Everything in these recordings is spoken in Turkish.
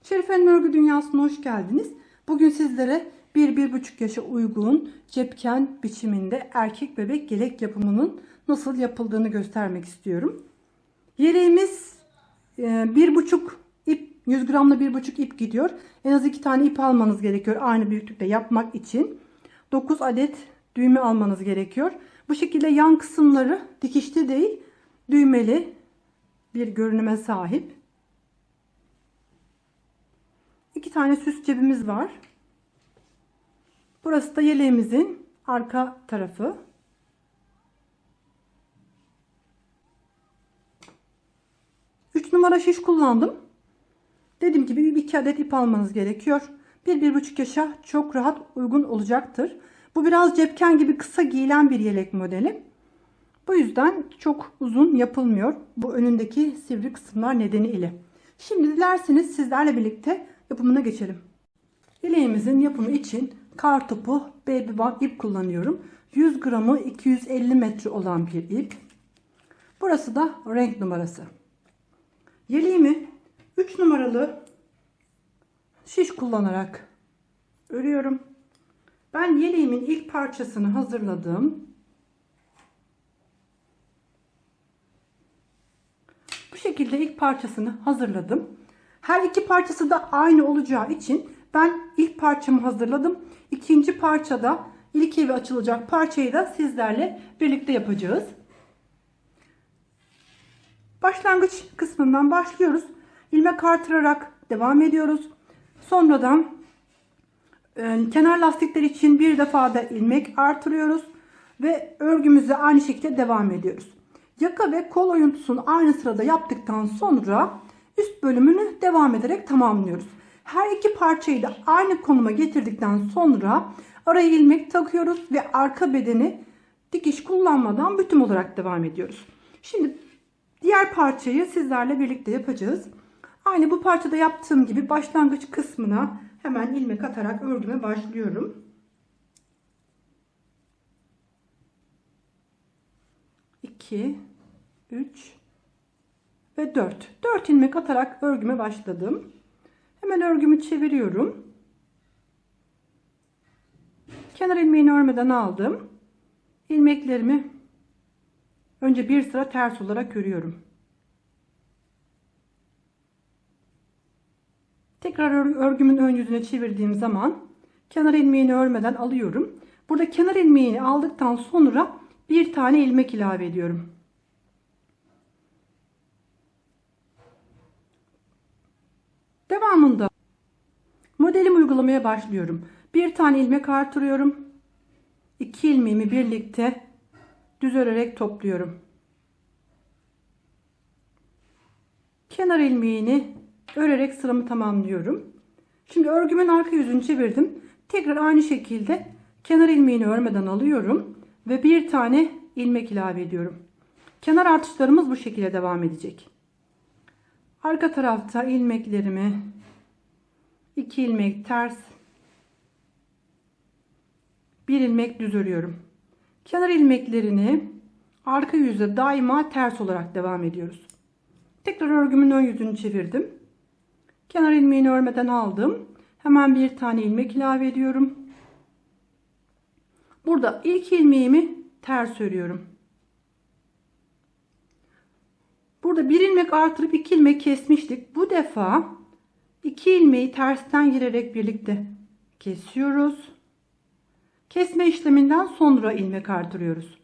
Şerife'nin örgü dünyasına hoş geldiniz. Bugün sizlere 1-1,5 yaşa uygun cepken biçiminde erkek bebek yelek yapımının nasıl yapıldığını göstermek istiyorum. Yeleğimiz 1,5 ip, 100 gramla 1,5 ip gidiyor. En az 2 tane ip almanız gerekiyor aynı büyüklükte yapmak için. 9 adet düğme almanız gerekiyor. Bu şekilde yan kısımları dikişli değil, düğmeli bir görünüme sahip. 2 tane süs cebimiz var. Burası da yeleğimizin arka tarafı. Üç numara şiş kullandım. Dediğim gibi 2 adet ip almanız gerekiyor. 1-1,5 yaşa çok rahat uygun olacaktır. Bu biraz cepken gibi kısa giyilen bir yelek modeli. Bu yüzden çok uzun yapılmıyor. Bu önündeki sivri kısımlar nedeniyle. Şimdi dilerseniz sizlerle birlikte yapımına geçelim. Yeleğimizin yapımı için kartopu baby one ip kullanıyorum. 100 gramı 250 metre olan bir ip. Burası da renk numarası. Yeleğimi 3 numaralı şiş kullanarak örüyorum. Ben yeleğimin ilk parçasını hazırladım. Bu şekilde ilk parçasını hazırladım. Her iki parçası da aynı olacağı için ben ilk parçamı hazırladım. İkinci parçada ilk evi açılacak parçayı da sizlerle birlikte yapacağız. Başlangıç kısmından başlıyoruz. İlmek artırarak devam ediyoruz. Sonradan kenar lastikler için bir defa da ilmek artırıyoruz ve örgümüze aynı şekilde devam ediyoruz. Yaka ve kol oyuntusunu aynı sırada yaptıktan sonra üst bölümünü devam ederek tamamlıyoruz. Her iki parçayı da aynı konuma getirdikten sonra araya ilmek takıyoruz ve arka bedeni dikiş kullanmadan bütün olarak devam ediyoruz. Şimdi diğer parçayı sizlerle birlikte yapacağız. Aynı bu parçada yaptığım gibi başlangıç kısmına hemen ilmek atarak örgüme başlıyorum. 2, 3 ve 4. 4 ilmek atarak örgüme başladım. Hemen örgümü çeviriyorum. Kenar ilmeğini örmeden aldım. İlmeklerimi önce bir sıra ters olarak örüyorum. Tekrar örgümün ön yüzüne çevirdiğim zaman kenar ilmeğini örmeden alıyorum. Burada kenar ilmeğini aldıktan sonra bir tane ilmek ilave ediyorum. Devamında modelimi uygulamaya başlıyorum. Bir tane ilmek artırıyorum. 2 ilmeğimi birlikte düz örerek topluyorum. Kenar ilmeğini örerek sıramı tamamlıyorum. Şimdi örgümün arka yüzünü çevirdim. Tekrar aynı şekilde kenar ilmeğini örmeden alıyorum ve bir tane ilmek ilave ediyorum. Kenar artışlarımız bu şekilde devam edecek. Arka tarafta ilmeklerimi 2 ilmek ters, 1 ilmek düz örüyorum. Kenar ilmeklerini arka yüzde daima ters olarak devam ediyoruz. Tekrar örgümün ön yüzünü çevirdim. Kenar ilmeğini örmeden aldım. Hemen bir tane ilmek ilave ediyorum. Burada ilk ilmeğimi ters örüyorum. Burada bir ilmek artırıp 2 ilmek kesmiştik. Bu defa 2 ilmeği tersten girerek birlikte kesiyoruz. Kesme işleminden sonra ilmek artırıyoruz.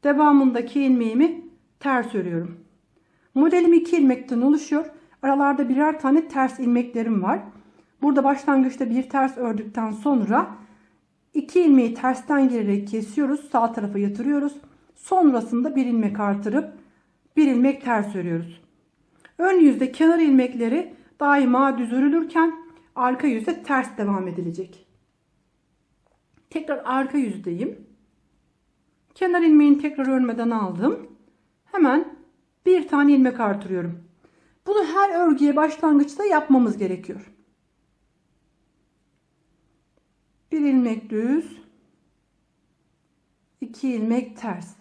Devamındaki ilmeğimi ters örüyorum. Modelim 2 ilmekten oluşuyor. Aralarda birer tane ters ilmeklerim var. Burada başlangıçta bir ters ördükten sonra 2 ilmeği tersten girerek kesiyoruz. Sağ tarafa yatırıyoruz. Sonrasında bir ilmek artırıp bir ilmek ters örüyoruz. Ön yüzde kenar ilmekleri daima düz örülürken arka yüzde ters devam edilecek. Tekrar arka yüzdeyim. Kenar ilmeğini tekrar örmeden aldım. Hemen bir tane ilmek artırıyorum. Bunu her örgüye başlangıçta yapmamız gerekiyor. Bir ilmek düz, 2 ilmek ters,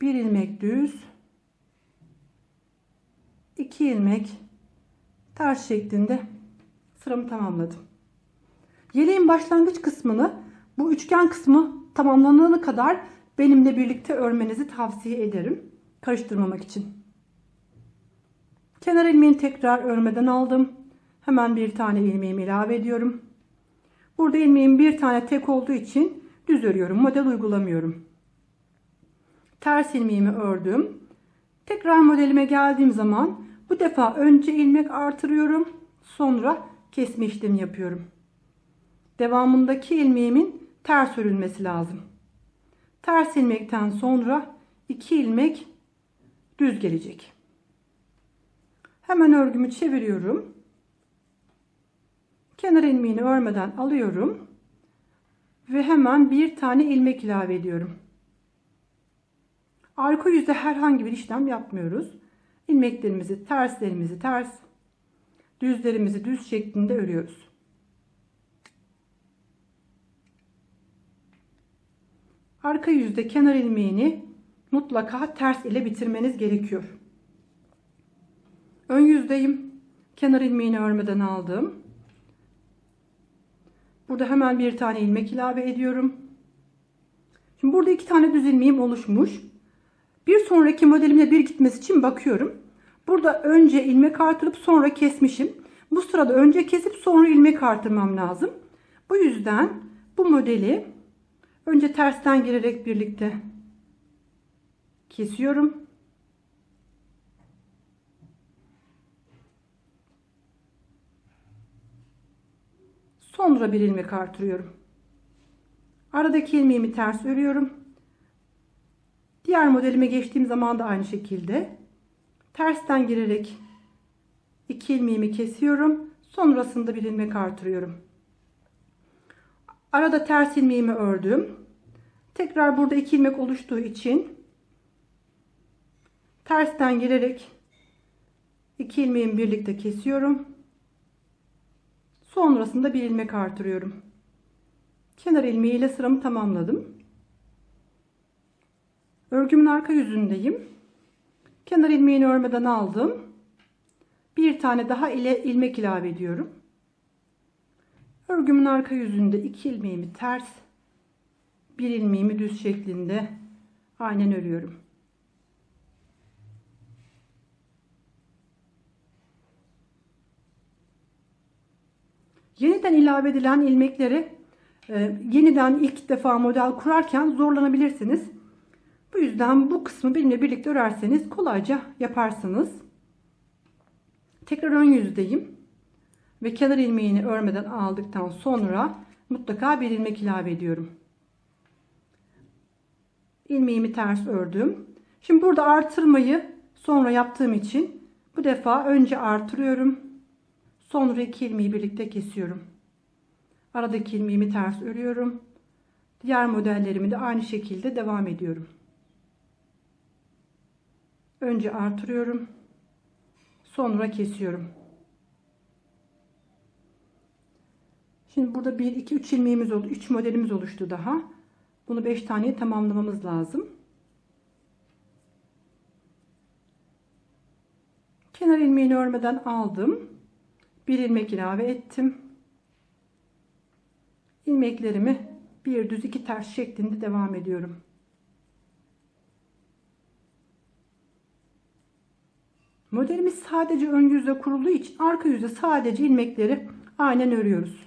bir ilmek düz, 2 ilmek ters şeklinde sıramı tamamladım. Yeleğin başlangıç kısmını bu üçgen kısmı tamamlanana kadar benimle birlikte örmenizi tavsiye ederim. Karıştırmamak için. Kenar ilmeğini tekrar örmeden aldım. Hemen bir tane ilmeğimi ilave ediyorum. Burada ilmeğim bir tane tek olduğu için düz örüyorum. Model uygulamıyorum. Ters ilmeğimi ördüm. Tekrar modelime geldiğim zaman bu defa önce ilmek artırıyorum. Sonra kesme işlemi yapıyorum. Devamındaki ilmeğimin ters örülmesi lazım. Ters ilmekten sonra 2 ilmek düz gelecek. Hemen örgümü çeviriyorum. Kenar ilmeğini örmeden alıyorum. Ve hemen bir tane ilmek ilave ediyorum. Arka yüzde herhangi bir işlem yapmıyoruz. İlmeklerimizi, terslerimizi ters, düzlerimizi düz şeklinde örüyoruz. Arka yüzde kenar ilmeğini mutlaka ters ile bitirmeniz gerekiyor. Ön yüzdeyim. Kenar ilmeğini örmeden aldım. Burada hemen bir tane ilmek ilave ediyorum. Şimdi burada 2 tane düz ilmeğim oluşmuş. Bir sonraki modelimle bir gitmesi için bakıyorum. Burada önce ilmek artırıp sonra kesmişim. Bu sırada önce kesip sonra ilmek artırmam lazım. Bu yüzden bu modeli önce tersten girerek birlikte kesiyorum. Sonra bir ilmek artırıyorum. Aradaki ilmeğimi ters örüyorum. Diğer modelime geçtiğim zaman da aynı şekilde tersten girerek 2 ilmeğimi kesiyorum. Sonrasında bir ilmek artırıyorum. Arada ters ilmeğimi ördüm. Tekrar burada 2 ilmek oluştuğu için tersten girerek 2 ilmeğimi birlikte kesiyorum. Sonrasında bir ilmek artırıyorum. Kenar ilmeği ile sıramı tamamladım. Örgümün arka yüzündeyim. Kenar ilmeğini örmeden aldım. Bir tane daha ilmek ilave ediyorum. Örgümün arka yüzünde 2 ilmeğimi ters, bir ilmeğimi düz şeklinde aynen örüyorum. Yeniden ilave edilen ilmekleri yeniden ilk defa model kurarken zorlanabilirsiniz. Bu yüzden bu kısmı benimle birlikte örerseniz kolayca yaparsınız. Tekrar ön yüzdeyim. Ve kenar ilmeğini örmeden aldıktan sonra mutlaka bir ilmek ilave ediyorum. İlmeğimi ters ördüm. Şimdi burada artırmayı sonra yaptığım için bu defa önce artırıyorum. Sonra 2 ilmeği birlikte kesiyorum. Aradaki ilmeğimi ters örüyorum. Diğer modellerimi de aynı şekilde devam ediyorum. Önce artırıyorum. Sonra kesiyorum. Şimdi burada 1, 2, 3 ilmeğimiz oldu. 3 modelimiz oluştu daha. Bunu 5 taneye tamamlamamız lazım. Kenar ilmeğini örmeden aldım. Bir ilmek ilave ettim. İlmeklerimi bir düz 2 ters şeklinde devam ediyorum. Modelimiz sadece ön yüzde kurulduğu için arka yüzde sadece ilmekleri aynen örüyoruz.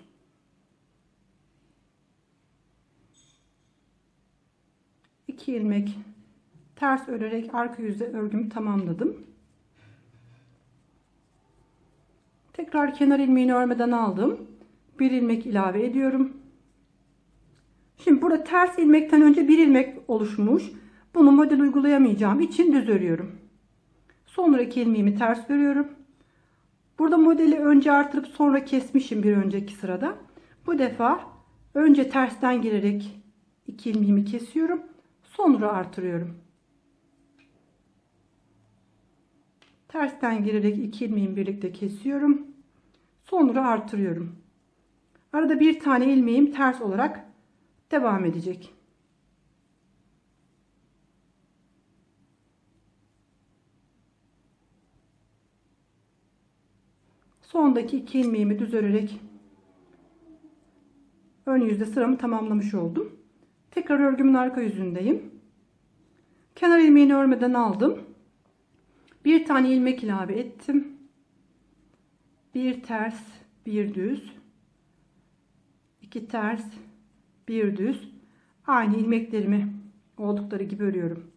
İki ilmek ters örerek arka yüzde örgümü tamamladım. Tekrar kenar ilmeğini örmeden aldım. Bir ilmek ilave ediyorum. Şimdi burada ters ilmekten önce bir ilmek oluşmuş. Bunu model uygulayamayacağım için düz örüyorum. Sonraki ilmeğimi ters örüyorum. Burada modeli önce artırıp sonra kesmişim bir önceki sırada. Bu defa önce tersten girerek 2 ilmeğimi kesiyorum. Sonra artırıyorum. Tersten girerek 2 ilmeğimi birlikte kesiyorum. Sonra artırıyorum. Arada bir tane ilmeğim ters olarak devam edecek. sondaki 2 ilmeğimi düz örerek ön yüzde sıramı tamamlamış oldum. Tekrar örgümün arka yüzündeyim. Kenar ilmeğini örmeden aldım. Bir tane ilmek ilave ettim. Bir ters, bir düz, 2 ters, bir düz. Aynı ilmeklerimi oldukları gibi örüyorum.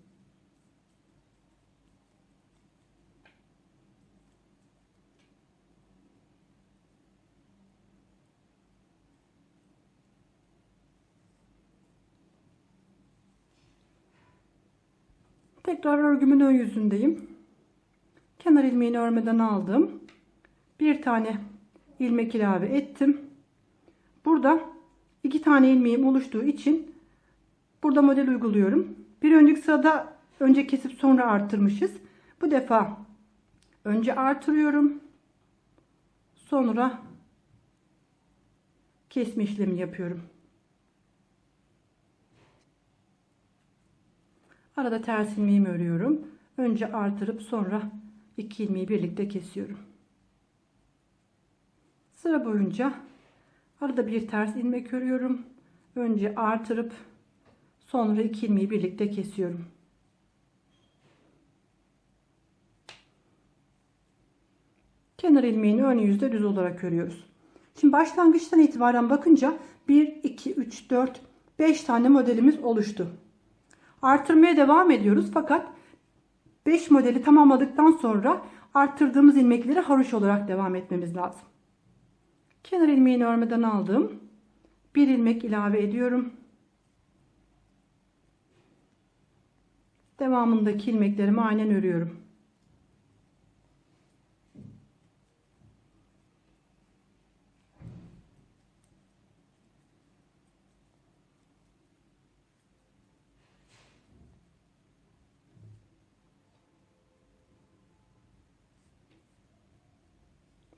Tekrar örgümün ön yüzündeyim. Kenar ilmeğini örmeden aldım. Bir tane ilmek ilave ettim. Burada 2 tane ilmeğim oluştuğu için burada model uyguluyorum. Bir önceki sırada önce kesip sonra artırmışız. Bu defa önce artırıyorum. Sonra kesme işlemi yapıyorum. Arada ters ilmeğimi örüyorum. Önce artırıp sonra 2 ilmeği birlikte kesiyorum. Sıra boyunca arada bir ters ilmek örüyorum. Önce artırıp sonra 2 ilmeği birlikte kesiyorum. Kenar ilmeğini ön yüzde düz olarak örüyoruz. Şimdi başlangıçtan itibaren bakınca 1, 2, 3, 4, 5 tane modelimiz oluştu. Artırmaya devam ediyoruz fakat 5 modeli tamamladıktan sonra arttırdığımız ilmekleri haroşa olarak devam etmemiz lazım. Kenar ilmeğini örmeden aldım. Bir ilmek ilave ediyorum. Devamındaki ilmeklerimi aynen örüyorum.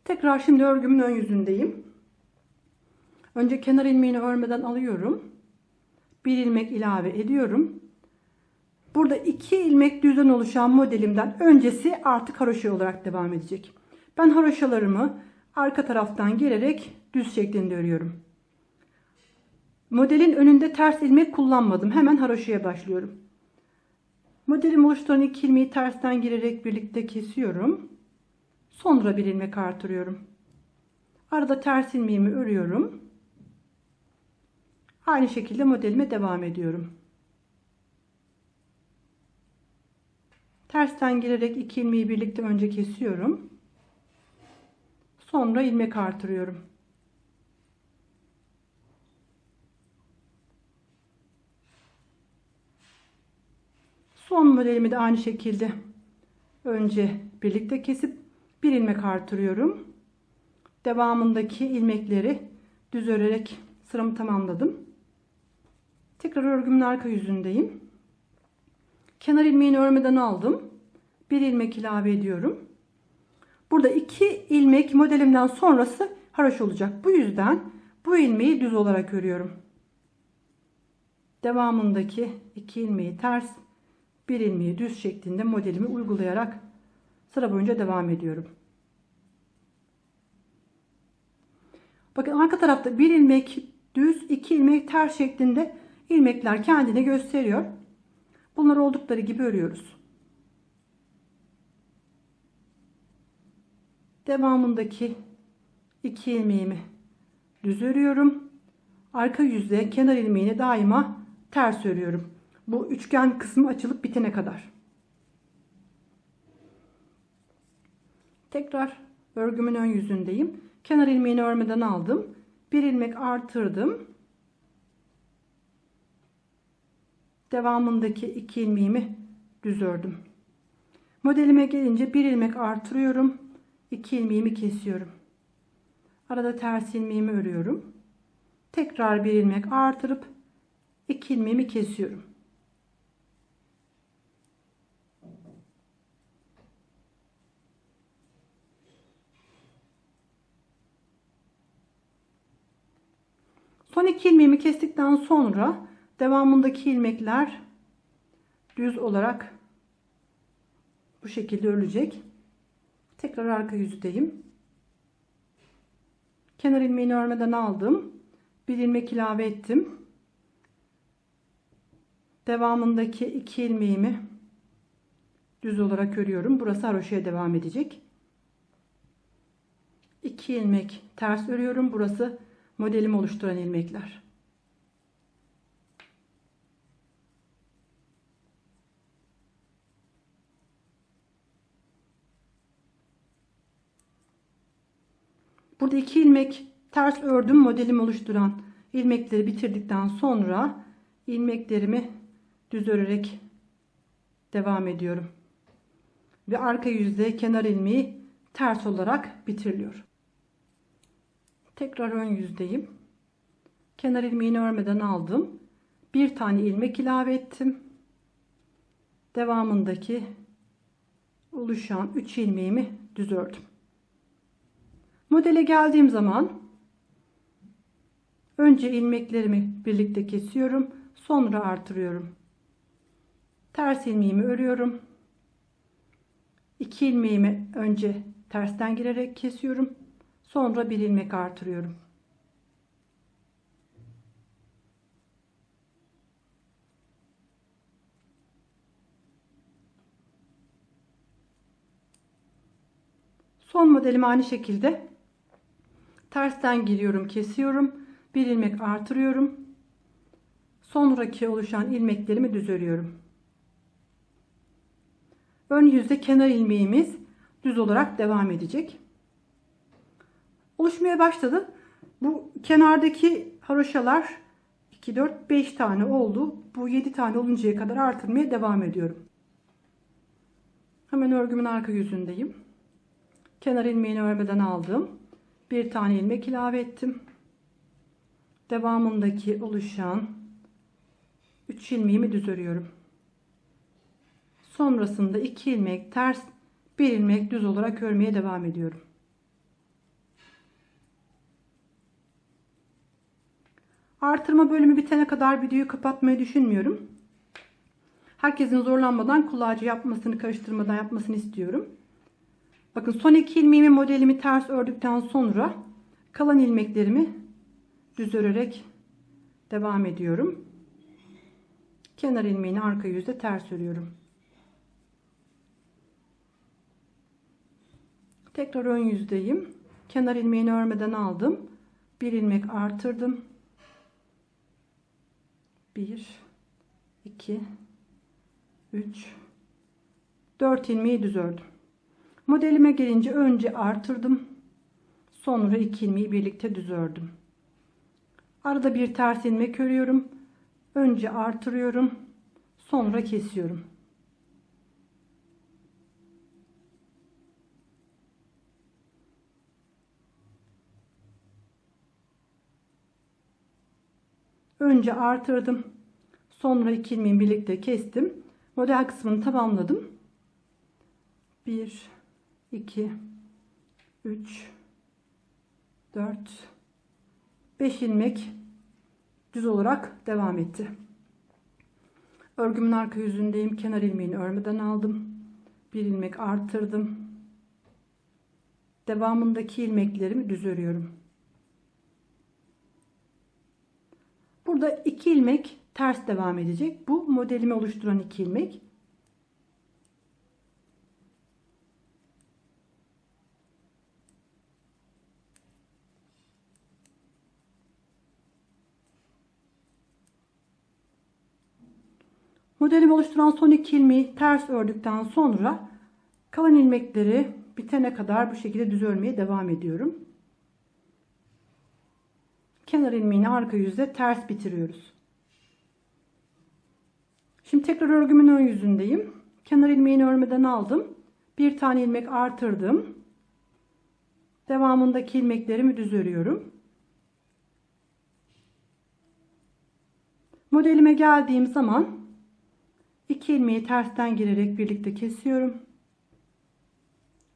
Tekrar şimdi örgümün ön yüzündeyim. Önce kenar ilmeğini örmeden alıyorum. Bir ilmek ilave ediyorum. Burada 2 ilmek düzden oluşan modelimden öncesi artık haroşa olarak devam edecek. Ben haroşalarımı arka taraftan gelerek düz şeklinde örüyorum. Modelin önünde ters ilmek kullanmadım. Hemen haroşaya başlıyorum. Modelimi oluşturan 2 ilmeği tersten girerek birlikte kesiyorum. Sonra bir ilmek artırıyorum. Arada ters ilmeğimi örüyorum. Aynı şekilde modelime devam ediyorum. Tersten girerek 2 ilmeği birlikte önce kesiyorum. Sonra ilmek artırıyorum. Son modelimi de aynı şekilde önce birlikte kesip bir ilmek artırıyorum. Devamındaki ilmekleri düz örerek sıramı tamamladım. Tekrar örgümün arka yüzündeyim. Kenar ilmeğini örmeden aldım. Bir ilmek ilave ediyorum. Burada 2 ilmek modelimden sonrası haroşa olacak. Bu yüzden bu ilmeği düz olarak örüyorum. Devamındaki 2 ilmeği ters, bir ilmeği düz şeklinde modelimi uygulayarak sıra boyunca devam ediyorum. Bakın arka tarafta bir ilmek düz, 2 ilmek ters şeklinde ilmekler kendini gösteriyor. Bunları oldukları gibi örüyoruz. Devamındaki 2 ilmeğimi düz örüyorum. Arka yüzde kenar ilmeğini daima ters örüyorum. Bu üçgen kısmı açılıp bitene kadar. Tekrar örgümün ön yüzündeyim. Kenar ilmeğini örmeden aldım. Bir ilmek artırdım. Devamındaki 2 ilmeğimi düz ördüm. Modelime gelince bir ilmek artırıyorum. 2 ilmeğimi kesiyorum. Arada ters ilmeğimi örüyorum. Tekrar bir ilmek artırıp 2 ilmeğimi kesiyorum. Son 2 ilmeğimi kestikten sonra devamındaki ilmekler düz olarak bu şekilde örülecek. Tekrar arka yüzdeyim. Kenar ilmeğini örmeden aldım. Bir ilmek ilave ettim. Devamındaki 2 ilmeğimi düz olarak örüyorum. Burası haroşaya devam edecek. 2 ilmek ters örüyorum. Burası modelimi oluşturan ilmekler. Burada 2 ilmek ters ördüm. Modelimi oluşturan ilmekleri bitirdikten sonra ilmeklerimi düz örerek devam ediyorum. Ve arka yüzde kenar ilmeği ters olarak bitiriliyor. Tekrar ön yüzdeyim. Kenar ilmeğini örmeden aldım. Bir tane ilmek ilave ettim. Devamındaki oluşan 3 ilmeğimi düz ördüm. Modele geldiğim zaman önce ilmeklerimi birlikte kesiyorum. Sonra artırıyorum. Ters ilmeğimi örüyorum. 2 ilmeğimi önce tersten girerek kesiyorum. Sonra bir ilmek artırıyorum. Son modelim aynı şekilde tersten giriyorum, kesiyorum. Bir ilmek artırıyorum. Sonraki oluşan ilmeklerimi düz örüyorum. Ön yüzde kenar ilmeğimiz düz olarak devam edecek. Oluşmaya başladı. Bu kenardaki haroşalar 2, 4, 5 tane oldu. Bu 7 tane oluncaya kadar artırmaya devam ediyorum. Hemen örgümün arka yüzündeyim. Kenar ilmeğini örmeden aldım. Bir tane ilmek ilave ettim. Devamındaki oluşan 3 ilmeğimi düz örüyorum. Sonrasında 2 ilmek ters, 1 ilmek düz olarak örmeye devam ediyorum. Artırma bölümü bitene kadar videoyu kapatmayı düşünmüyorum. Herkesin zorlanmadan kolayca yapmasını, karıştırmadan yapmasını istiyorum. Bakın son 2 ilmeğimi, modelimi ters ördükten sonra kalan ilmeklerimi düz örerek devam ediyorum. Kenar ilmeğini arka yüzde ters örüyorum. Tekrar ön yüzdeyim. Kenar ilmeğini örmeden aldım. Bir ilmek artırdım. 1, 2, 3, 4 ilmeği düz ördüm. Modelime gelince önce artırdım. Sonra 2 ilmeği birlikte düz ördüm. Arada bir ters ilmek örüyorum. Önce artırıyorum. Sonra kesiyorum. Önce artırdım. Sonra 2 ilmeği birlikte kestim. Model kısmını tamamladım. 1, 2, 3, 4, 5 ilmek düz olarak devam etti. Örgümün arka yüzündeyim. Kenar ilmeğini örmeden aldım. Bir ilmek artırdım. Devamındaki ilmeklerimi düz örüyorum. Burada 2 ilmek ters devam edecek. Bu modelimi oluşturan 2 ilmek. Modelimi oluşturan son 2 ilmeği ters ördükten sonra kalan ilmekleri bitene kadar bu şekilde düz örmeye devam ediyorum. Kenar ilmeğini arka yüzde ters bitiriyoruz. Şimdi tekrar örgümün ön yüzündeyim. Kenar ilmeğini örmeden aldım. Bir tane ilmek artırdım. Devamındaki ilmeklerimi düz örüyorum. Modelime geldiğim zaman 2 ilmeği tersten girerek birlikte kesiyorum.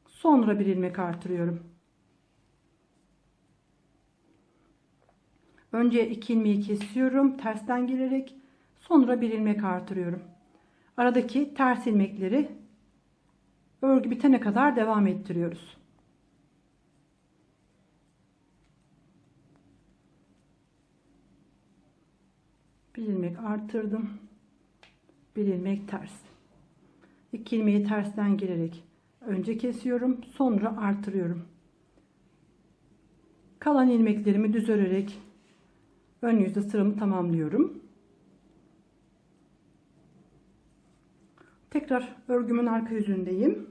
Sonra bir ilmek artırıyorum. Önce 2 ilmeği kesiyorum tersten girerek, sonra bir ilmek artırıyorum. Aradaki ters ilmekleri örgü bitene kadar devam ettiriyoruz. Bir ilmek artırdım. Bir ilmek ters. 2 ilmeği tersten girerek önce kesiyorum, sonra artırıyorum. Kalan ilmeklerimi düz örerek ön yüzde sıramı tamamlıyorum. Tekrar örgümün arka yüzündeyim.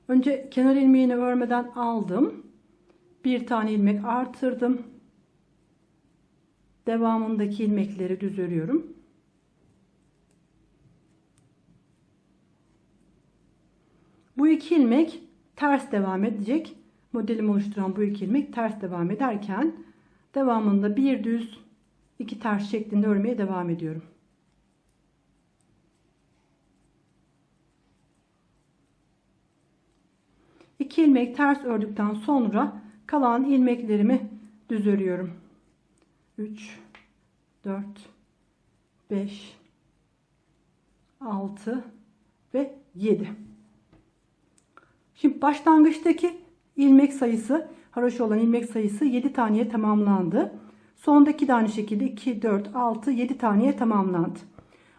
Önce kenar ilmeğini örmeden aldım. Bir tane ilmek artırdım. Devamındaki ilmekleri düz örüyorum. Bu iki ilmek ters devam edecek. Modelimi oluşturan bu iki ilmek ters devam ederken devamında bir düz, iki ters şeklinde örmeye devam ediyorum. İki ilmek ters ördükten sonra kalan ilmeklerimi düz örüyorum. 3, 4, 5, 6 ve 7. Şimdi başlangıçtaki ilmek sayısı, haroşa olan ilmek sayısı 7 taneye tamamlandı. Sondaki de aynı şekilde 2, 4, 6, 7 taneye tamamlandı.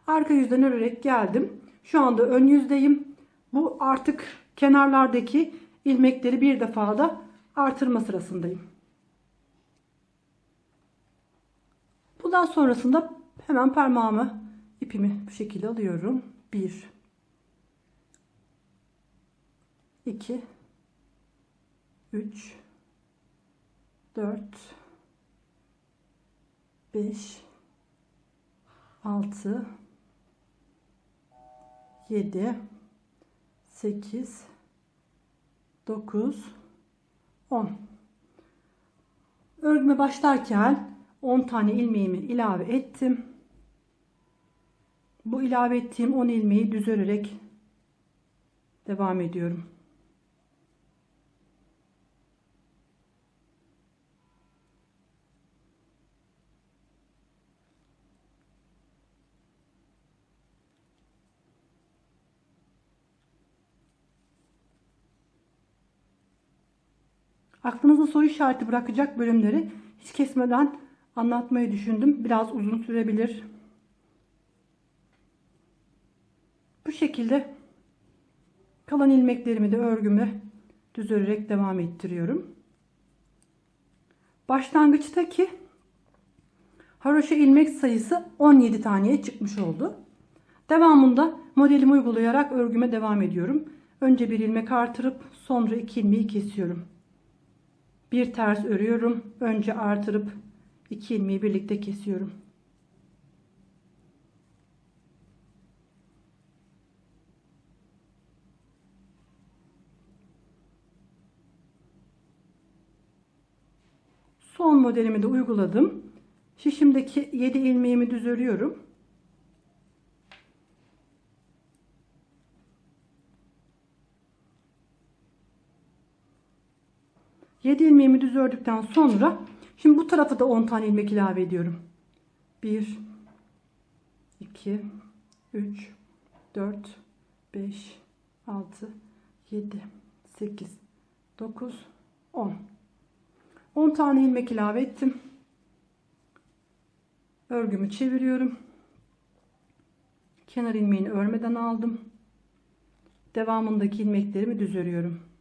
Arka yüzden örerek geldim. Şu anda ön yüzdeyim. Bu artık kenarlardaki ilmekleri bir defa da artırma sırasındayım. Bundan sonrasında hemen parmağımı, ipimi bu şekilde alıyorum. 1, 2, 3, 4, 5, 6, 7, 8, 9, 10. Örgüme başlarken 10 tane ilmeğimi ilave ettim. Bu ilave ettiğim 10 ilmeği düz örerek devam ediyorum. Aklınızda soru işareti bırakacak bölümleri hiç kesmeden anlatmayı düşündüm. Biraz uzun sürebilir. Bu şekilde kalan ilmeklerimi de örgüme düz örerek devam ettiriyorum. Başlangıçtaki haroşa ilmek sayısı 17 taneye çıkmış oldu. Devamında modelimi uygulayarak örgüme devam ediyorum. Önce bir ilmek artırıp sonra 2 ilmeği kesiyorum. Bir ters örüyorum. Önce artırıp 2 ilmeği birlikte kesiyorum. Son modelimi de uyguladım. Şişimdeki 7 ilmeğimi düz örüyorum. Yedi ilmeğimi düz ördükten sonra şimdi bu tarafa da 10 tane ilmek ilave ediyorum. 1, 2, 3, 4, 5, 6, 7, 8, 9, 10. 10 tane ilmek ilave ettim. Örgümü çeviriyorum. Kenar ilmeğini örmeden aldım. Devamındaki ilmeklerimi düz örüyorum.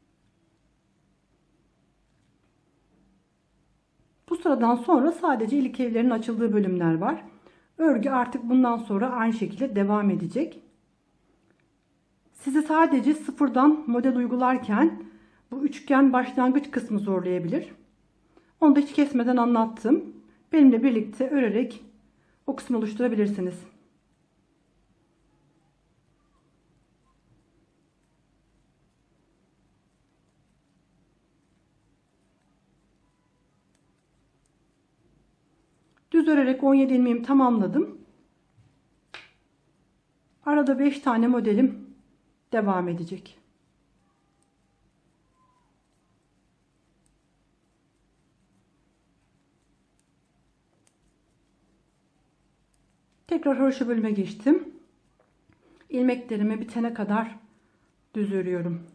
Bu sıradan sonra sadece ilk evlerin açıldığı bölümler var. Örgü artık bundan sonra aynı şekilde devam edecek. Sizi sadece sıfırdan model uygularken bu üçgen başlangıç kısmı zorlayabilir. Onu da hiç kesmeden anlattım. Benimle birlikte örerek o kısmı oluşturabilirsiniz. Düz örerek 17 ilmeğimi tamamladım. Arada 5 tane modelim devam edecek. Tekrar haroşa bölüme geçtim. İlmeklerimi bitene kadar düz örüyorum.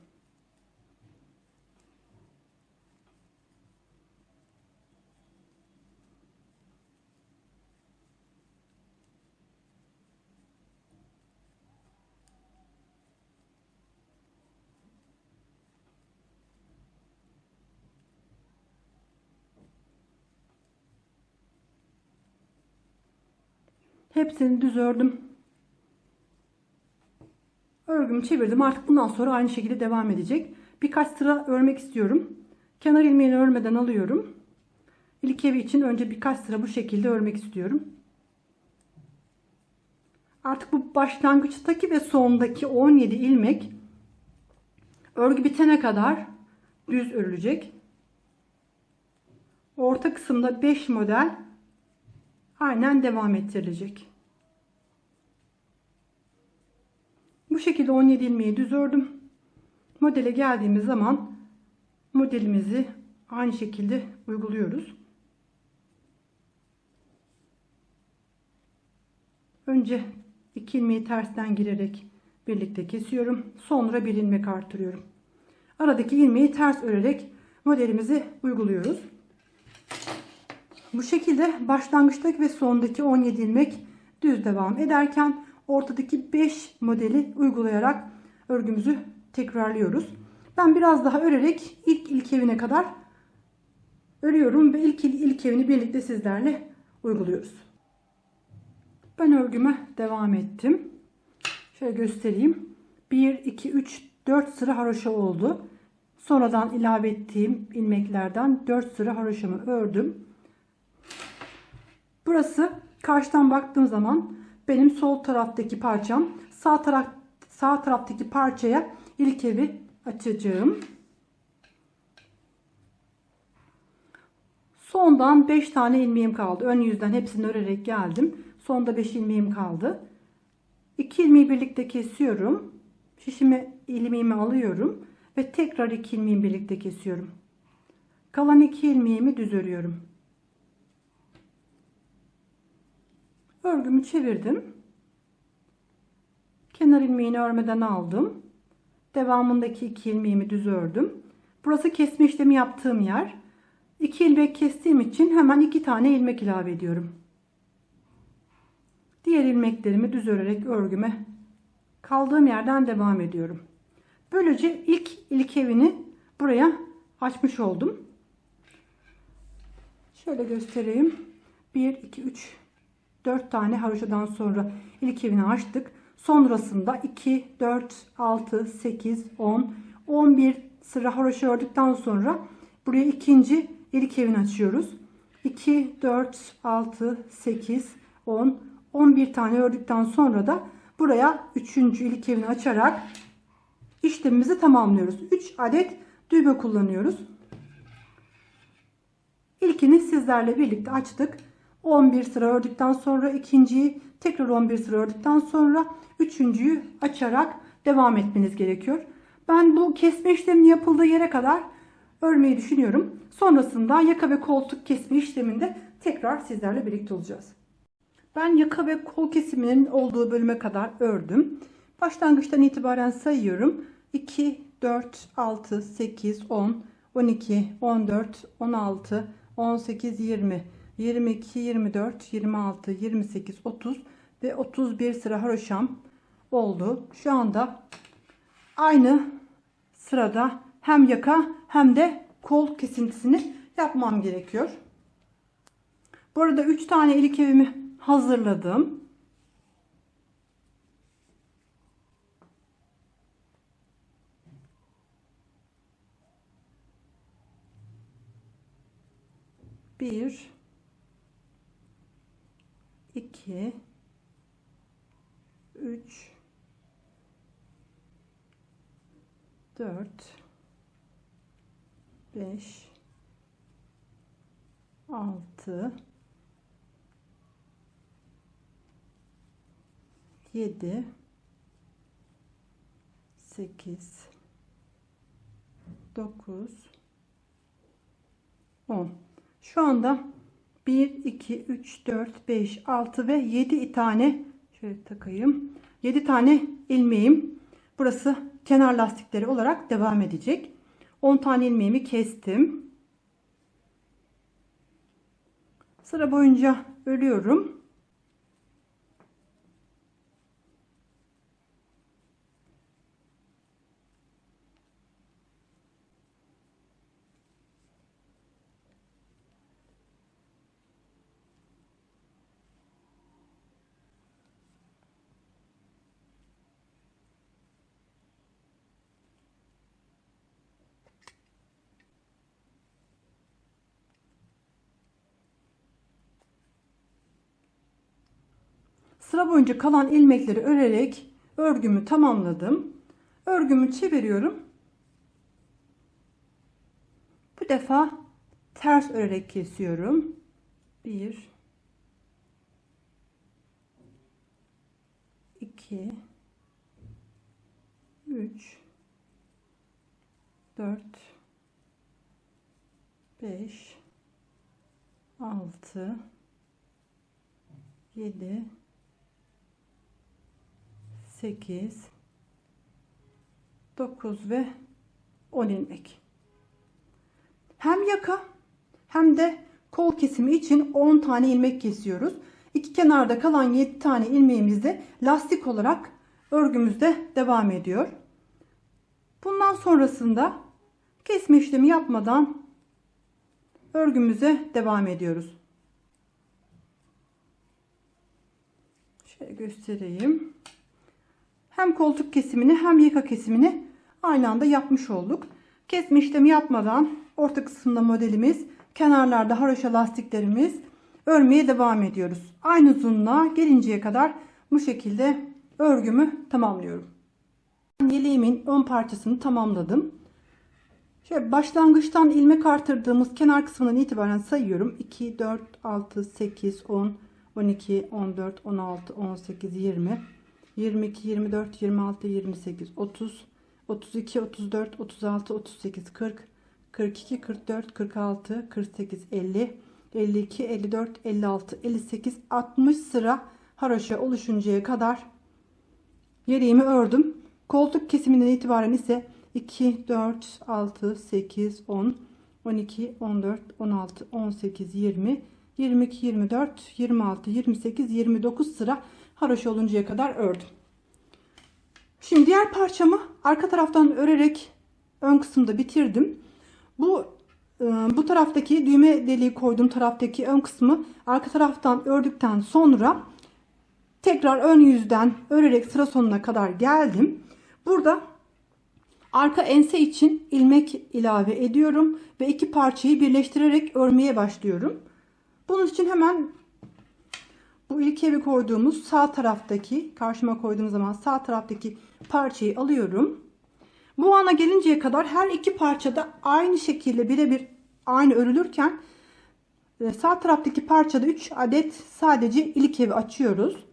Hepsini düz ördüm. Örgümü çevirdim. Artık bundan sonra aynı şekilde devam edecek. Birkaç sıra örmek istiyorum. Kenar ilmeğini örmeden alıyorum. İlk evi için önce birkaç sıra bu şekilde örmek istiyorum. Artık bu başlangıçtaki ve sondaki 17 ilmek örgü bitene kadar düz örülecek. Orta kısımda 5 model aynen devam ettirilecek. Bu şekilde 17 ilmeği düz ördüm. Modele geldiğimiz zaman modelimizi aynı şekilde uyguluyoruz. Önce 2 ilmeği tersten girerek birlikte kesiyorum. Sonra 1 ilmek artırıyorum. Aradaki ilmeği ters örerek modelimizi uyguluyoruz. Bu şekilde başlangıçtaki ve sondaki 17 ilmek düz devam ederken ortadaki 5 modeli uygulayarak örgümüzü tekrarlıyoruz. Ben biraz daha örerek ilk ilkevine kadar örüyorum ve ilk ilkevini birlikte sizlerle uyguluyoruz. Ben örgüme devam ettim. Şöyle göstereyim. 1, 2, 3, 4 sıra haroşa oldu. Sonradan ilave ettiğim ilmeklerden 4 sıra haroşamı ördüm. Burası karşıdan baktığım zaman benim sol taraftaki parçam. Sağ taraftaki parçaya ilkevi açacağım. Sondan 5 tane ilmeğim kaldı. Ön yüzden hepsini örerek geldim. Sonda 5 ilmeğim kaldı. 2 ilmeği birlikte kesiyorum. Şişime ilmeğimi alıyorum ve tekrar 2 ilmeği birlikte kesiyorum. Kalan 2 ilmeğimi düz örüyorum. Örgümü çevirdim. Kenar ilmeğini örmeden aldım. Devamındaki 2 ilmeğimi düz ördüm. Burası kesme işlemi yaptığım yer. 2 ilmek kestiğim için hemen 2 tane ilmek ilave ediyorum. Diğer ilmeklerimi düz örerek örgüme kaldığım yerden devam ediyorum. Böylece ilk ilkevini buraya açmış oldum. Şöyle göstereyim. 1, 2, 3, 4 tane haroşadan sonra ilkevini açtık. Sonrasında 2, 4, 6, 8, 10, 11 sıra haroşa ördükten sonra buraya ikinci ilkevini açıyoruz. 2, 4, 6, 8, 10, 11 tane ördükten sonra da buraya 3. ilkevini açarak işlemimizi tamamlıyoruz. 3 adet düğme kullanıyoruz. İlkini sizlerle birlikte açtık. 11 sıra ördükten sonra ikinciyi tekrar 11 sıra ördükten sonra üçüncüyü açarak devam etmeniz gerekiyor. Ben bu kesme işleminin yapıldığı yere kadar örmeyi düşünüyorum. Sonrasında yaka ve koltuk kesme işleminde tekrar sizlerle birlikte olacağız. Ben yaka ve kol kesiminin olduğu bölüme kadar ördüm. Başlangıçtan itibaren sayıyorum. 2, 4, 6, 8, 10, 12, 14, 16, 18, 20, 22, 24, 26, 28, 30 ve 31 sıra haroşam oldu. Şu anda aynı sırada hem yaka hem de kol kesintisini yapmam gerekiyor. Bu arada 3 tane ilkevimi hazırladım. Bir, iki, üç, dört, beş, altı, 7, 8, 9, 10. Şu anda 1, 2, 3, 4, 5, 6 ve 7 tane şöyle takayım. 7 tane ilmeğim. Burası kenar lastikleri olarak devam edecek. 10 tane ilmeğimi kestim. Sıra boyunca örüyorum. Sıra boyunca kalan ilmekleri örerek örgümü tamamladım. Örgümü çeviriyorum. Bu defa ters örerek kesiyorum. 1 2 3 4 5 6 7 8 9 ve 10 ilmek. Hem yaka hem de kol kesimi için 10 tane ilmek kesiyoruz. İki kenarda kalan 7 tane ilmeğimiz de lastik olarak örgümüzde devam ediyor. Bundan sonrasında kesme işlemi yapmadan örgümüze devam ediyoruz. Şöyle göstereyim. Hem koltuk kesimini hem yaka kesimini aynı anda yapmış olduk. Kesme işlemi yapmadan orta kısımda modelimiz, kenarlarda haroşa lastiklerimiz, örmeye devam ediyoruz. Aynı uzunluğa gelinceye kadar bu şekilde örgümü tamamlıyorum. Yeleğimin ön parçasını tamamladım. Şöyle başlangıçtan ilmek artırdığımız kenar kısmından itibaren sayıyorum. 2, 4, 6, 8, 10, 12, 14, 16, 18, 20, 22, 24, 26, 28, 30, 32, 34, 36, 38, 40, 42, 44, 46, 48, 50, 52, 54, 56, 58, 60 sıra haroşa oluşuncaya kadar yeleğimi ördüm. Koltuk kesiminden itibaren ise 2, 4, 6, 8, 10, 12, 14, 16, 18, 20, 22, 24, 26, 28, 29 sıra haroşa oluncaya kadar ördüm. Şimdi diğer parçamı arka taraftan örerek ön kısımda bitirdim. Bu taraftaki düğme deliği koyduğum taraftaki ön kısmı arka taraftan ördükten sonra tekrar ön yüzden örerek sıra sonuna kadar geldim. Burada arka ense için ilmek ilave ediyorum ve iki parçayı birleştirerek örmeye başlıyorum. Bunun için hemen bu ilk evi koyduğumuz sağ taraftaki, karşıma koyduğum zaman sağ taraftaki parçayı alıyorum. Bu ana gelinceye kadar her iki parçada aynı şekilde birebir aynı örülürken sağ taraftaki parçada 3 adet sadece ilk evi açıyoruz.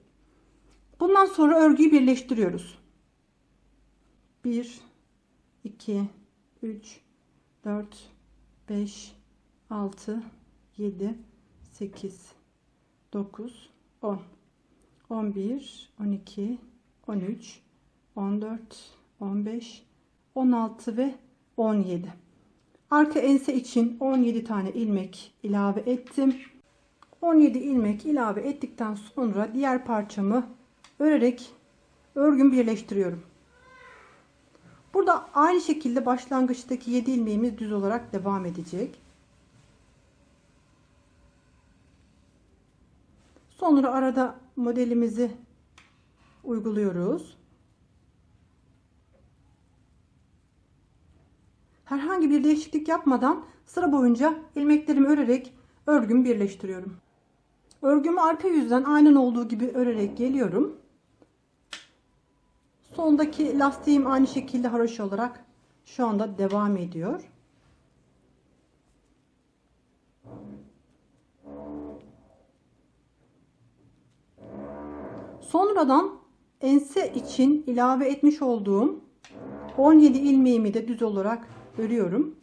Bundan sonra örgüyü birleştiriyoruz. 1 2 3 4 5 6 7 8 9 10 11 12 13 14 15 16 ve 17. Arka ense için 17 tane ilmek ilave ettim. 17 ilmek ilave ettikten sonra diğer parçamı örerek örgümü birleştiriyorum. Burada aynı şekilde başlangıçtaki 7 ilmeğimiz düz olarak devam edecek. Sonra arada modelimizi uyguluyoruz. Herhangi bir değişiklik yapmadan sıra boyunca ilmeklerimi örerek örgümü birleştiriyorum. Örgümü arka yüzden aynen olduğu gibi örerek geliyorum. Sondaki lastiğim aynı şekilde haroşa olarak şu anda devam ediyor. Sonradan ense için ilave etmiş olduğum 17 ilmeğimi de düz olarak örüyorum.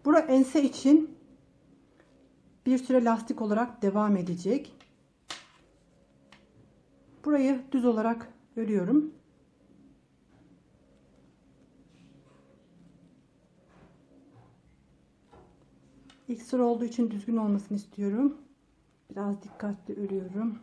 Bura ense için bir süre lastik olarak devam edecek. Burayı düz olarak örüyorum. İlk sıra olduğu için düzgün olmasını istiyorum. Biraz dikkatli örüyorum.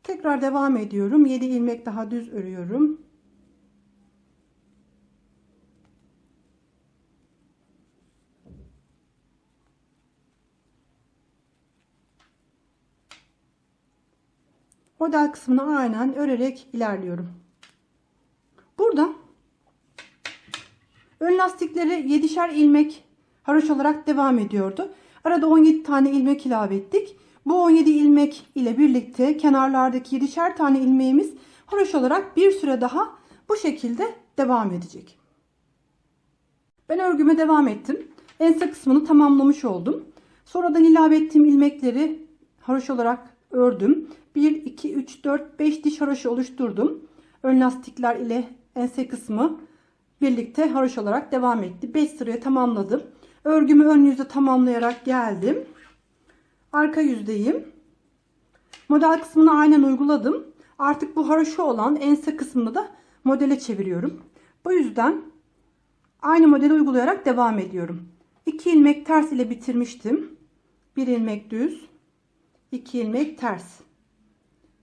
Tekrar devam ediyorum. 7 ilmek daha düz örüyorum. Model kısmını aynen örerek ilerliyorum. Burada ön lastikleri 7'şer ilmek haroş olarak devam ediyordu. Arada 17 tane ilmek ilave ettik. Bu 17 ilmek ile birlikte kenarlardaki 7'şer tane ilmeğimiz haroş olarak bir süre daha bu şekilde devam edecek. Ben örgüme devam ettim. Ense kısmını tamamlamış oldum. Sonradan ilave ettiğim ilmekleri haroş olarak ördüm. 1, 2, 3, 4, 5 diş haroşu oluşturdum. Ön lastikler ile ense kısmı birlikte haroş olarak devam etti. 5 sırayı tamamladım. Örgümü ön yüzde tamamlayarak geldim. Arka yüzdeyim. Model kısmını aynen uyguladım. Artık bu haroşu olan ense kısmını da modele çeviriyorum. Bu yüzden aynı modeli uygulayarak devam ediyorum. 2 ilmek ters ile bitirmiştim. 1 ilmek düz, 2 ilmek ters,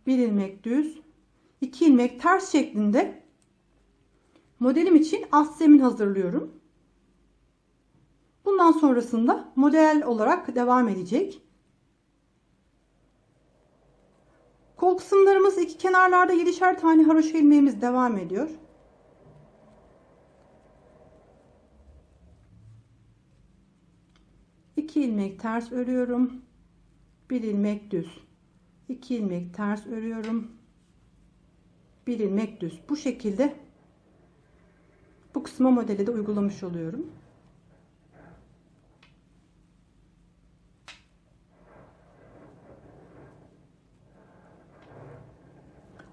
1 ilmek düz, 2 ilmek ters şeklinde modelim için alt zemin hazırlıyorum. Bundan sonrasında model olarak devam edecek. Kol kısımlarımız iki kenarlarda 7'şer tane haroşa ilmeğimiz devam ediyor. İki ilmek ters örüyorum. 1 ilmek düz. 2 ilmek ters örüyorum. 1 ilmek düz. Bu şekilde bu kısma modeli de uygulamış oluyorum.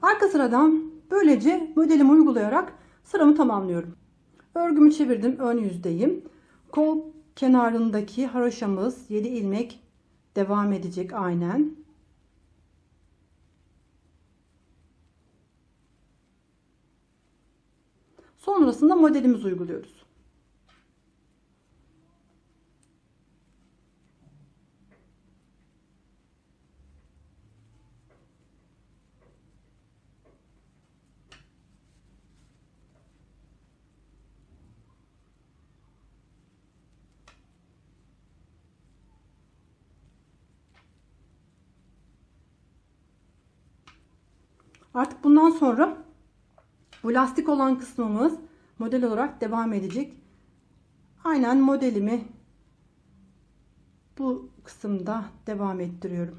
Arka sıradan böylece modelimi uygulayarak sıramı tamamlıyorum. Örgümü çevirdim. Ön yüzdeyim. Kol kenarındaki haroşamız 7 ilmek devam edecek aynen. Sonrasında modelimizi uyguluyoruz. Artık bundan sonra bu lastik olan kısmımız model olarak devam edecek. Aynen modelimi bu kısımda devam ettiriyorum.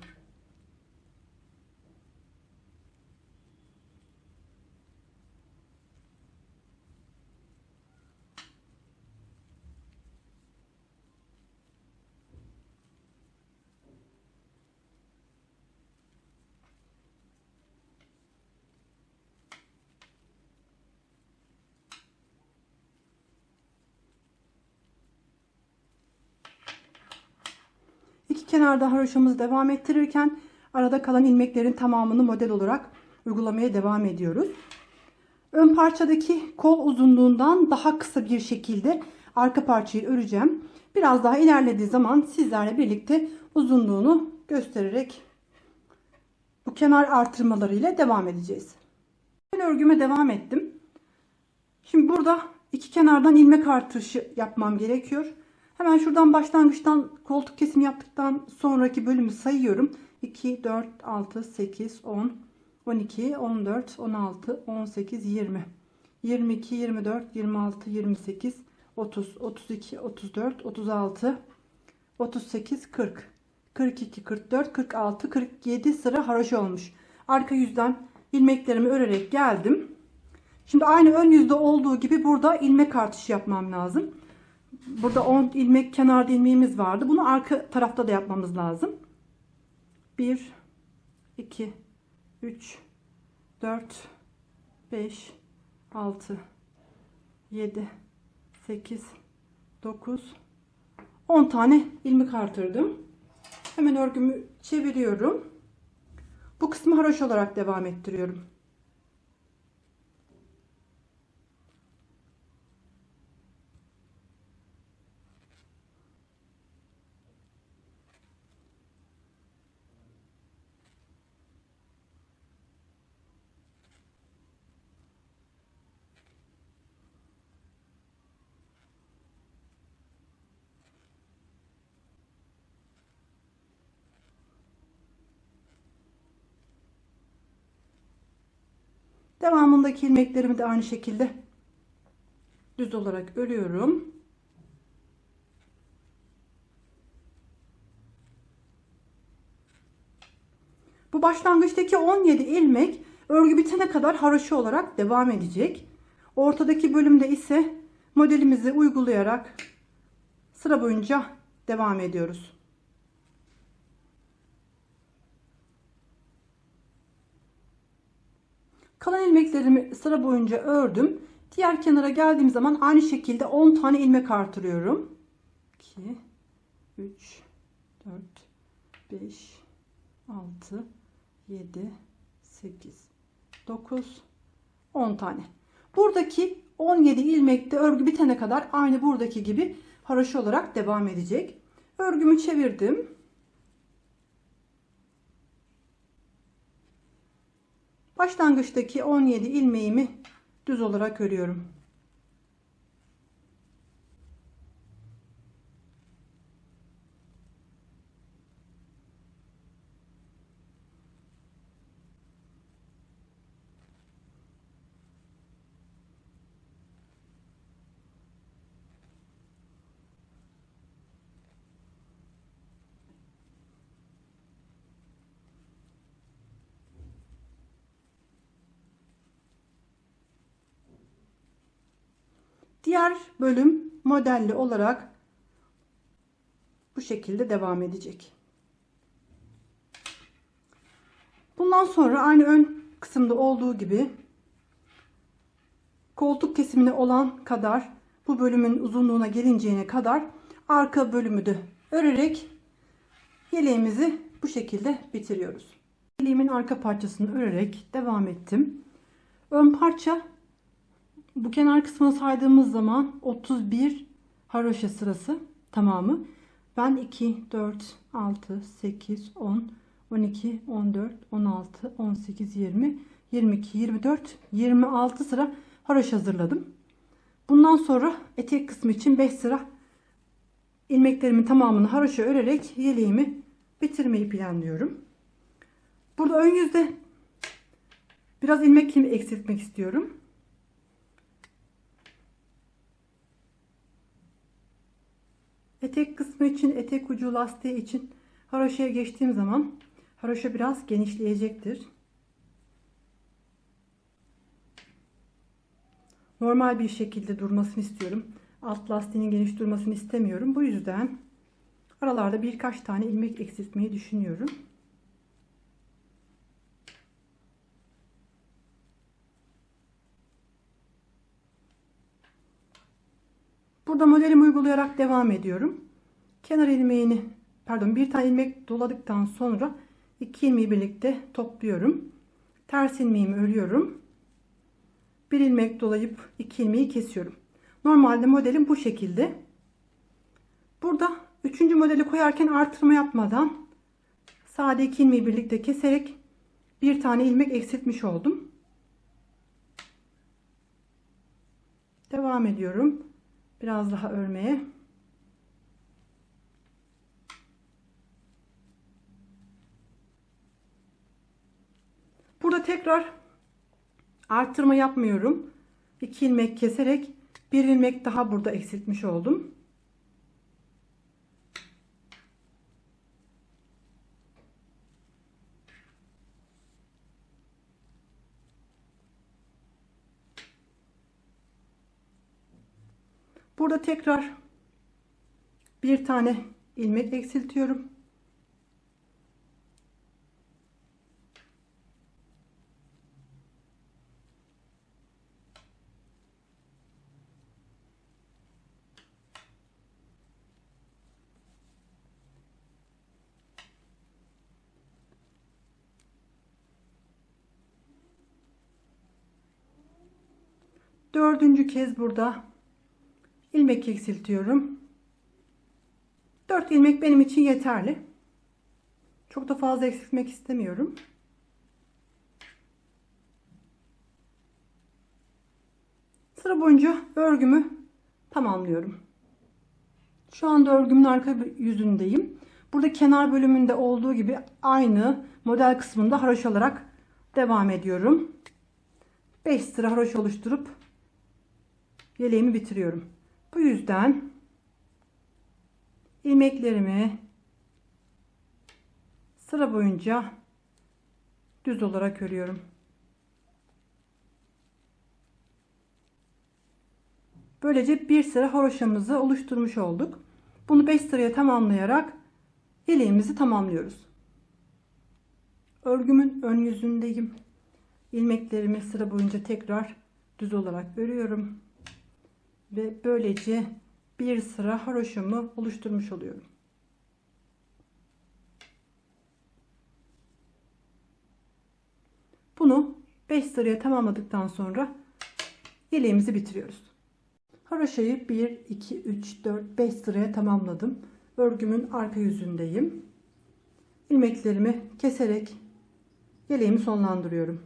İki kenarda haroşamızı devam ettirirken arada kalan ilmeklerin tamamını model olarak uygulamaya devam ediyoruz. Ön parçadaki kol uzunluğundan daha kısa bir şekilde arka parçayı öreceğim. Biraz daha ilerlediği zaman sizlerle birlikte uzunluğunu göstererek bu kenar artırmaları ile devam edeceğiz. Ben örgüme devam ettim. Şimdi burada iki kenardan ilmek artışı yapmam gerekiyor. Hemen şuradan başlangıçtan koltuk kesimi yaptıktan sonraki bölümü sayıyorum. 2, 4, 6, 8, 10, 12, 14, 16, 18, 20, 22, 24, 26, 28, 30, 32, 34, 36, 38, 40, 42, 44, 46, 47 sıra haroşa olmuş. Arka yüzden ilmeklerimi örerek geldim. Şimdi aynı ön yüzde olduğu gibi burada ilmek artışı yapmam lazım. Burada 10 ilmek kenarda ilmeğimiz vardı. Bunu arka tarafta da yapmamız lazım. 1, 2, 3, 4, 5, 6, 7, 8, 9, 10 tane ilmek artırdım. Hemen örgümü çeviriyorum. Bu kısmı haroşa olarak devam ettiriyorum. Devamındaki ilmeklerimi de aynı şekilde düz olarak örüyorum. Bu başlangıçtaki 17 ilmek örgü bitene kadar haroşa olarak devam edecek. Ortadaki bölümde ise modelimizi uygulayarak sıra boyunca devam ediyoruz. Kalan ilmeklerimi sıra boyunca ördüm. Diğer kenara geldiğim zaman aynı şekilde 10 tane ilmek artırıyorum. 2, 3, 4, 5, 6, 7, 8, 9, 10 tane. Buradaki 17 ilmekte örgü bitene kadar aynı buradaki gibi haroşa olarak devam edecek. Örgümü çevirdim. Başlangıçtaki 17 ilmeğimi düz olarak örüyorum. Diğer bölüm modelli olarak bu şekilde devam edecek. Bundan sonra aynı ön kısımda olduğu gibi koltuk kesimine olan kadar bu bölümün uzunluğuna gelinceye kadar arka bölümü de örerek yeleğimizi bu şekilde bitiriyoruz. Yeleğimin arka parçasını örerek devam ettim. Ön parça bu kenar kısmını saydığımız zaman 31 haroşa sırası tamamı. Ben 2, 4, 6, 8, 10, 12, 14, 16, 18, 20, 22, 24, 26 sıra haroşa hazırladım. Bundan sonra etek kısmı için 5 sıra ilmeklerimin tamamını haroşa örerek yeleğimi bitirmeyi planlıyorum. Burada ön yüzde biraz ilmek eksiltmek istiyorum. Etek kısmı için, etek ucu lastiği için haroşaya geçtiğim zaman haroşa biraz genişleyecektir. Normal bir şekilde durmasını istiyorum. Alt lastiğinin geniş durmasını istemiyorum. Bu yüzden aralarda birkaç tane ilmek eksiltmeyi düşünüyorum. Burada modelimi uygulayarak devam ediyorum. Kenar ilmeğini, bir tane ilmek doladıktan sonra iki ilmeği birlikte topluyorum. Ters ilmeğimi örüyorum. Bir ilmek dolayıp iki ilmeği kesiyorum. Normalde modelim bu şekilde. Burada üçüncü modeli koyarken artırma yapmadan sade iki ilmeği birlikte keserek bir tane ilmek eksiltmiş oldum. Devam ediyorum. Biraz daha örmeye. Burada tekrar artırma yapmıyorum. 2 ilmek keserek bir ilmek daha burada eksiltmiş oldum. Burada tekrar bir tane ilmek eksiltiyorum. Dördüncü kez burada ilmek eksiltiyorum. 4 ilmek benim için yeterli. Çok da fazla eksiltmek istemiyorum. Sıra boyunca örgümü tamamlıyorum. Şu anda örgümün arka yüzündeyim. Burada kenar bölümünde olduğu gibi aynı model kısmında haroşa olarak devam ediyorum. 5 sıra haroşa oluşturup yeleğimi bitiriyorum. Bu yüzden ilmeklerimi sıra boyunca düz olarak örüyorum. Böylece bir sıra haroşamızı oluşturmuş olduk. Bunu 5 sıraya tamamlayarak yeleğimizi tamamlıyoruz. Örgümün ön yüzündeyim. İlmeklerimi sıra boyunca tekrar düz olarak örüyorum. Ve böylece bir sıra haroşamı oluşturmuş oluyorum. Bunu 5 sıraya tamamladıktan sonra yeleğimizi bitiriyoruz. Haroşayı 1, 2, 3, 4, 5 sıraya tamamladım. Örgümün arka yüzündeyim. İlmeklerimi keserek yeleğimi sonlandırıyorum.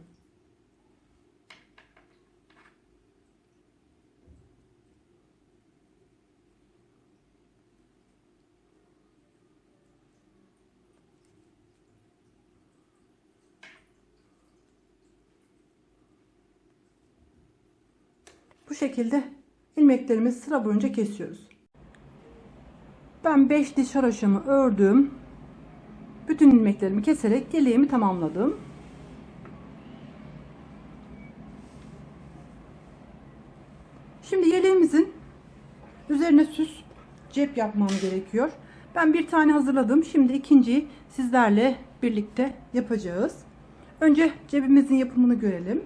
Bu şekilde ilmeklerimizi sıra boyunca kesiyoruz. Ben 5 diş haroşamı ördüm. Bütün ilmeklerimi keserek yeleğimi tamamladım. Şimdi yeleğimizin üzerine süs cep yapmam gerekiyor. Ben bir tane hazırladım. Şimdi ikinciyi sizlerle birlikte yapacağız. Önce cebimizin yapımını görelim.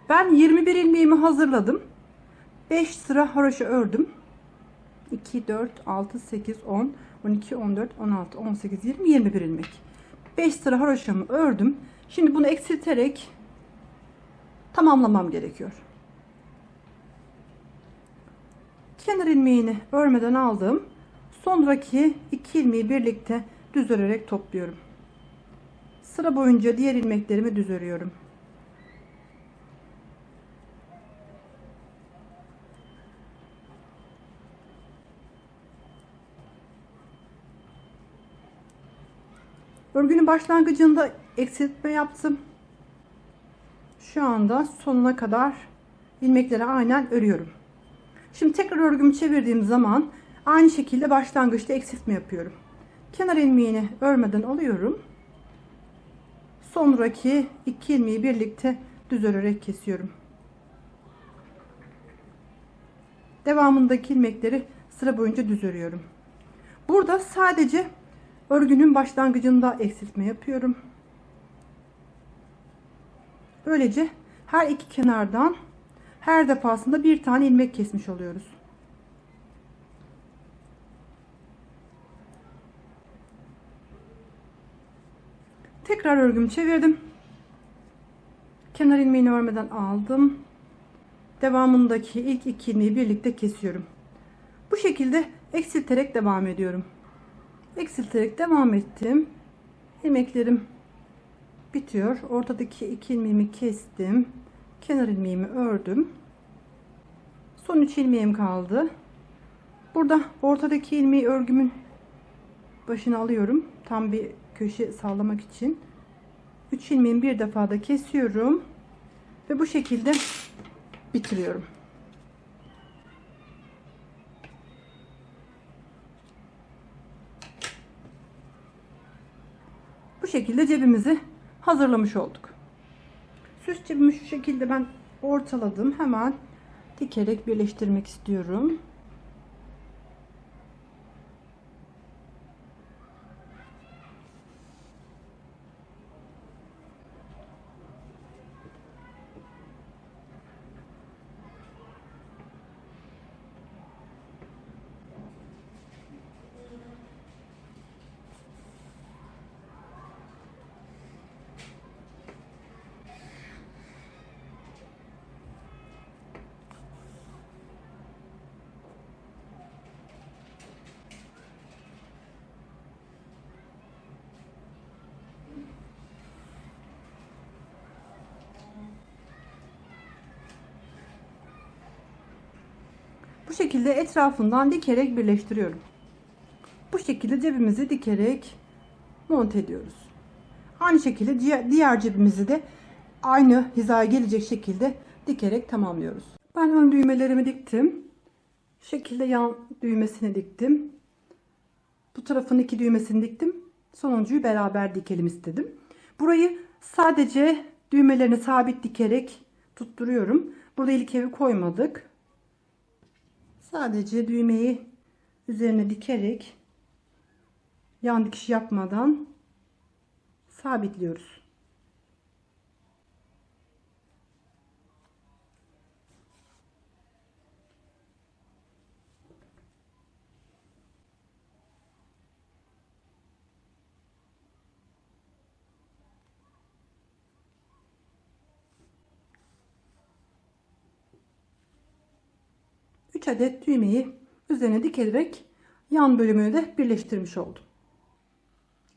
Ben 21 ilmeğimi hazırladım. 5 sıra haroşa ördüm. 2, 4, 6, 8, 10, 12, 14, 16, 18, 20, 21 ilmek. 5 sıra haroşamı ördüm. Şimdi bunu eksilterek tamamlamam gerekiyor. Kenar ilmeğini örmeden aldım. Sonraki 2 ilmeği birlikte düz örerek topluyorum. Sıra boyunca diğer ilmeklerimi düz örüyorum. Örgünün başlangıcında eksiltme yaptım. Şu anda sonuna kadar ilmekleri aynen örüyorum. Şimdi tekrar örgümü çevirdiğim zaman aynı şekilde başlangıçta eksiltme yapıyorum. Kenar ilmeğini örmeden alıyorum. Sonraki 2 ilmeği birlikte düz örerek kesiyorum. Devamındaki ilmekleri sıra boyunca düz örüyorum. Burada sadece örgünün başlangıcında eksiltme yapıyorum. Böylece her iki kenardan her defasında bir tane ilmek kesmiş oluyoruz. Tekrar örgümü çevirdim. Kenar ilmeğini örmeden aldım. Devamındaki ilk iki ilmeği birlikte kesiyorum. Bu şekilde eksilterek devam ediyorum. Eksilterek devam ettim. İlmeklerim bitiyor. Ortadaki iki ilmeğimi kestim. Kenar ilmeğimi ördüm. Son 3 ilmeğim kaldı. Burada ortadaki ilmeği örgümün başına alıyorum. Tam bir köşe sağlamak için. 3 ilmeğimi bir defada kesiyorum. Ve bu şekilde bitiriyorum. Bu şekilde cebimizi hazırlamış olduk. Süs cebimi şu şekilde ben ortaladım. Hemen dikerek birleştirmek istiyorum. Bu şekilde etrafından dikerek birleştiriyorum. Bu şekilde cebimizi dikerek monte ediyoruz. Aynı şekilde diğer cebimizi de aynı hizaya gelecek şekilde dikerek tamamlıyoruz. Ben ön düğmelerimi diktim. Şu şekilde yan düğmesini diktim. Bu tarafın 2 düğmesini diktim. Sonuncuyu beraber dikelim istedim. Burayı sadece düğmelerini sabit dikerek tutturuyorum. Burada ilkevi koymadık. Sadece düğmeyi üzerine dikerek yan dikiş yapmadan sabitliyoruz. Üç adet düğmeyi üzerine dikerek yan bölümünü de birleştirmiş oldum.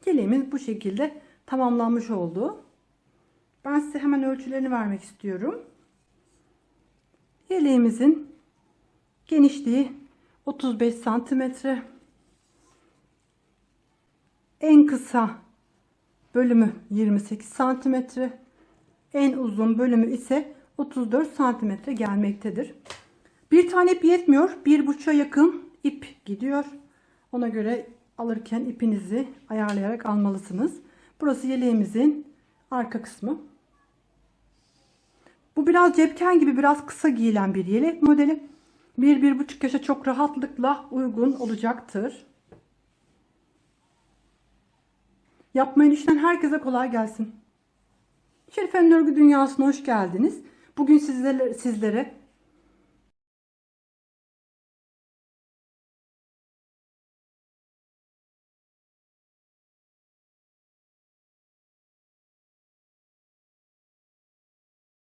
Yeleğimiz bu şekilde tamamlanmış oldu. Ben size hemen ölçülerini vermek istiyorum. Yeleğimizin genişliği 35 santimetre. En kısa bölümü 28 santimetre. En uzun bölümü ise 34 santimetre gelmektedir. Bir tane ip yetmiyor. 1,5'a yakın ip gidiyor. Ona göre alırken ipinizi ayarlayarak almalısınız. Burası yeleğimizin arka kısmı. Bu biraz cepken gibi biraz kısa giyilen bir yelek modeli. 1-1,5 yaşa çok rahatlıkla uygun olacaktır. Yapmayı düşünen herkese kolay gelsin. Şerife'nin örgü dünyasına hoş geldiniz. Bugün sizlere